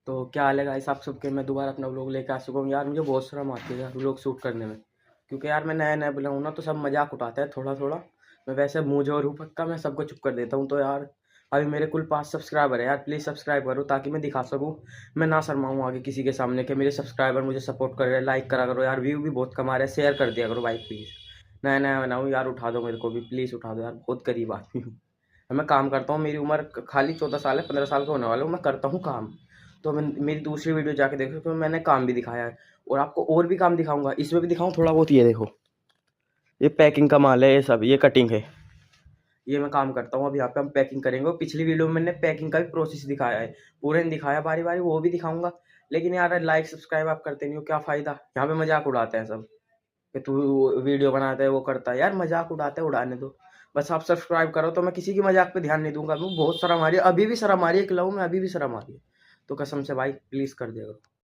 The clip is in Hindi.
तो क्या हाल है गाइस आप सबके। मैं दोबारा अपना व्लॉग लेके आ चुका हूँ यार। मुझे बहुत शर्म आती है यार व्लॉग शूट करने में, क्योंकि यार मैं नया नया बना हूँ ना, तो सब मजाक उठाते हैं थोड़ा थोड़ा। मैं वैसे मुँह जोर हूँ पक्का, मैं सबको चुप कर देता हूँ। तो यार अभी मेरे कुल 5 सब्सक्राइबर है यार, प्लीज़ सब्सक्राइब करो ताकि मैं दिखा सकूँ, मैं ना शर्माऊँ आगे किसी के सामने कि मेरे सब्सक्राइबर मुझे सपोर्ट कर रहे हैं। लाइक करा करो यार, व्यू भी बहुत कमा रहे हैं, शेयर कर दिया करो भाई प्लीज़। नया नया बनाऊँ यार, उठा दो मेरे को भी, प्लीज़ उठा दो यार, बहुत गरीब आदमी हूँ। मैं काम करता हूँ, मेरी उम्र खाली 14 साल है, 15 साल का होने वाला हूँ, मैं करता हूँ काम। तो मैं मेरी दूसरी वीडियो जाके देखो, तो मैंने काम भी दिखाया है और आपको और भी काम दिखाऊंगा। इसमें भी दिखाऊं थोड़ा बहुत, ये देखो, ये पैकिंग का माल है, ये सब ये कटिंग है, ये मैं काम करता हूँ। अब यहाँ पे हम पैकिंग करेंगे और पिछली वीडियो में मैंने पैकिंग का भी प्रोसेस दिखाया है, पूरे नहीं दिखाया बारी बारी, वो भी दिखाऊंगा। लेकिन यार लाइक सब्सक्राइब आप करते नहीं हो, क्या फ़ायदा। यहाँ पे मजाक उड़ाते हैं सब कि तू वीडियो बनाता है, वो करता है। यार मजाक उड़ाते हैं, उड़ाने दो, बस आप सब्सक्राइब करो तो मैं किसी की मजाक पे ध्यान नहीं दूंगा। मैं बहुत शर्म आ रही है, अभी भी शर्म आ रही है, खिलाऊँ मैं, अभी भी शर्म आ रही है। तो कसम से भाई प्लीज़ कर दिया करो।